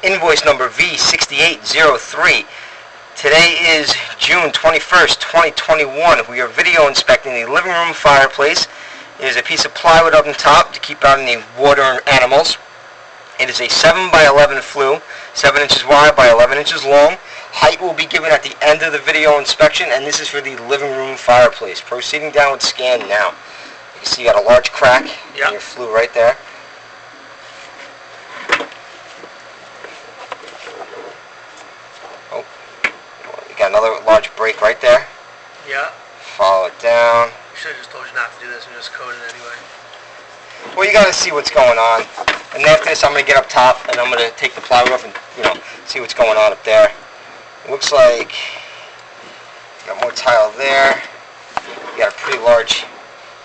invoice number V6803. Today is June 21st, 2021. We are video inspecting the living room fireplace. It is a piece of plywood up on top to keep out any water and animals. It is a 7 by 11 flue, 7 inches wide by 11 inches long. Height will be given at the end of the video inspection, and this is for the living room fireplace. Proceeding down with scan now. You can see you got a large crack in your flue right there. Oh, you got another large break right there. Yeah. Follow it down. You should have just told you not to do this and just code it anyway. Well, you got to see what's going on. And after this, I'm going to get up top and I'm going to take the plywood off and, see what's going on up there. It looks like you got more tile there. You got a pretty large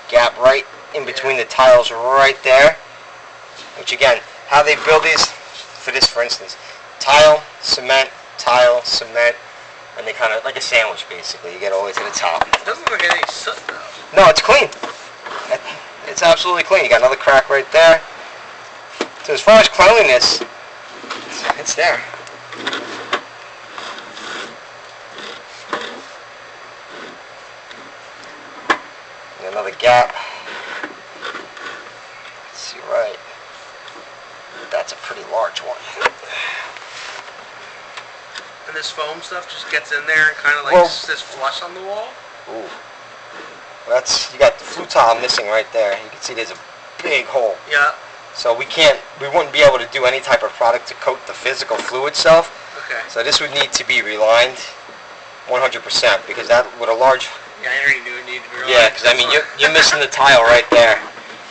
gap right in between the tiles right there. Which again, how they build these, for instance, tile, cement, and they kind of, like a sandwich basically. You get all the way to the top. It doesn't look like any soot though. No, it's clean. It's absolutely clean. You got another crack right there. So as far as cleanliness, it's there. And another gap. Let's see, right. That's a pretty large one. And this foam stuff just gets in there and kind of like sits flush on the wall? Ooh. Well, you got the flue tile missing right there. You can see there's a big hole. Yeah. So we wouldn't be able to do any type of product to coat the physical flue itself. Okay. So this would need to be relined 100% because that with a large... Yeah, I already knew it needed to be relined. Yeah, because I mean, you're missing the tile right there.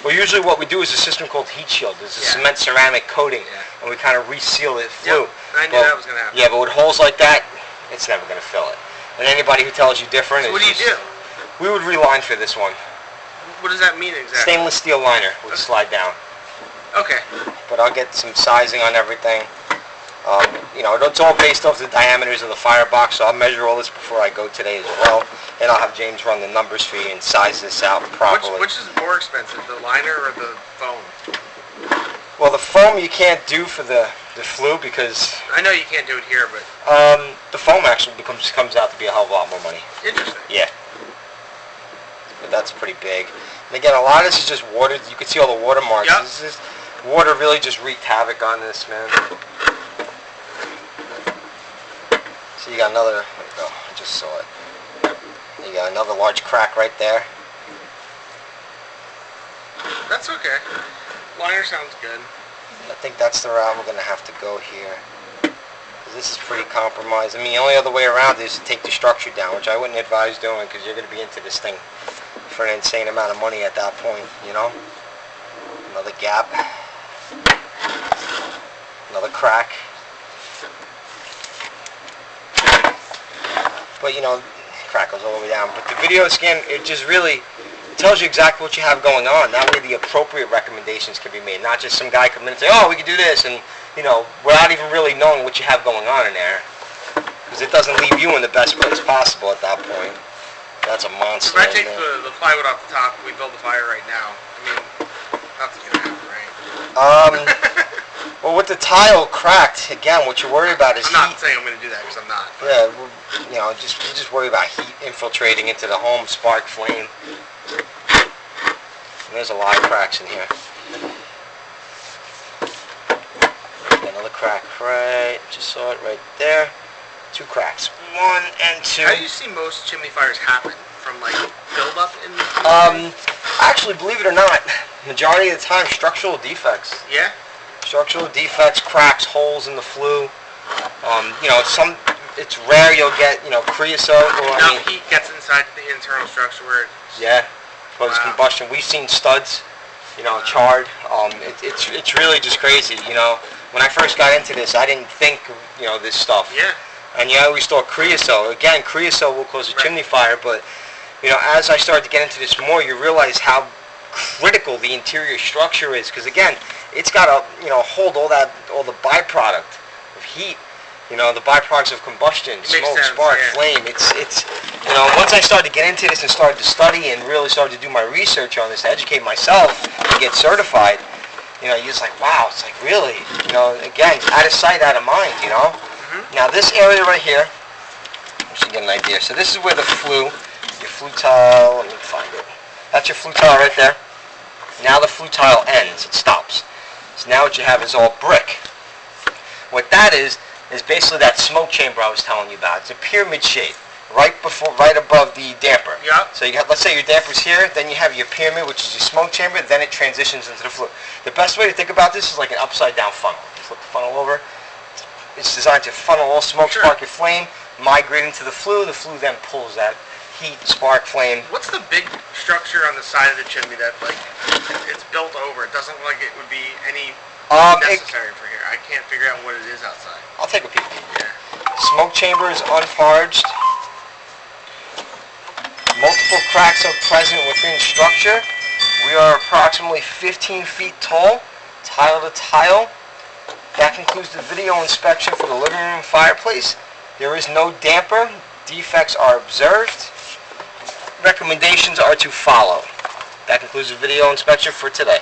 Well, usually what we do is a system called heat shield. There's a cement ceramic coating, and we kind of reseal it flue. Yep. I knew that was going to happen. Yeah, but with holes like that, it's never going to fill it. And anybody who tells you different... So what do you do? We would reline for this one. What does that mean exactly? Stainless steel liner would slide down. Okay. But I'll get some sizing on everything. It's all based off the diameters of the firebox, so I'll measure all this before I go today as well. And I'll have James run the numbers for you and size this out properly. Which is more expensive, the liner or the foam? Well, the foam you can't do for the flue because... I know you can't do it here, but... the foam actually comes out to be a hell of a lot more money. Interesting. Yeah. But that's pretty big. And again, a lot of this is just water. You can see all the water marks. Yep. This is, water really just wreaked havoc on this, man. So you got another... There you go. I just saw it. You got another large crack right there. That's okay. Liner sounds good. I think that's the route we're going to have to go here. Because this is pretty compromised. I mean, the only other way around is to take the structure down, which I wouldn't advise doing because you're going to be into this thing for an insane amount of money at that point, Another gap. Another crack. But, crack goes all the way down. But the video scan, it just really tells you exactly what you have going on. That way the appropriate recommendations can be made. Not just some guy come in and say, oh, we can do this, and, without even really knowing what you have going on in there. Because it doesn't leave you in the best place possible at that point. That's a monster. If I take the plywood off the top and we build the fire right now, I mean, that's going to happen, right? Well, with the tile cracked, again, what you're worried about is heat. I'm not saying I'm going to do that because I'm not. But. Yeah, well, just worry about heat infiltrating into the home, spark, flame. And there's a lot of cracks in here. Another crack right, just saw it right there. 2 cracks, 1 and 2. How do you see most chimney fires happen? From like build-up in the actually, believe it or not, majority of the time, structural defects. Yeah? Structural defects, cracks, holes in the flue. It's rare you'll get, creosote or... heat gets inside the internal structure where it's... Yeah, causes combustion. We've seen studs, charred. It's really just crazy, When I first got into this, I didn't think, this stuff. Yeah. And you always thought creosote. Again, creosote will cause a chimney fire, but, as I started to get into this more, you realize how critical the interior structure is. Because, again, it's got to, hold all the byproduct of heat. The byproducts of combustion, smoke, spark, flame. It's once I started to get into this and started to study and really started to do my research on this, to educate myself, to get certified, You know, you're just like, wow, it's like, really? You know, again, out of sight, out of mind, you know? Now, this area right here, you should get an idea. So this is where the flue, your flue tile, let me find it. That's your flue tile right there. Now the flue tile ends, it stops. So now what you have is all brick. What that is basically that smoke chamber I was telling you about. It's a pyramid shape, right above the damper. Yeah. So you got, let's say your damper's here, then you have your pyramid, which is your smoke chamber, then it transitions into the flue. The best way to think about this is like an upside down funnel. Flip the funnel over. It's designed to funnel all smoke, spark your flame, migrate into the flue then pulls that heat, spark, flame. What's the big structure on the side of the chimney that, like, it's built over? It doesn't look like it would be any necessary for here. I can't figure out what it is outside. I'll take a peek. Yeah. Smoke chamber is unparged. Multiple cracks are present within structure. We are approximately 15 feet tall, tile to tile. That concludes the video inspection for the living room fireplace. There is no damper. Defects are observed. Recommendations are to follow. That concludes the video inspection for today.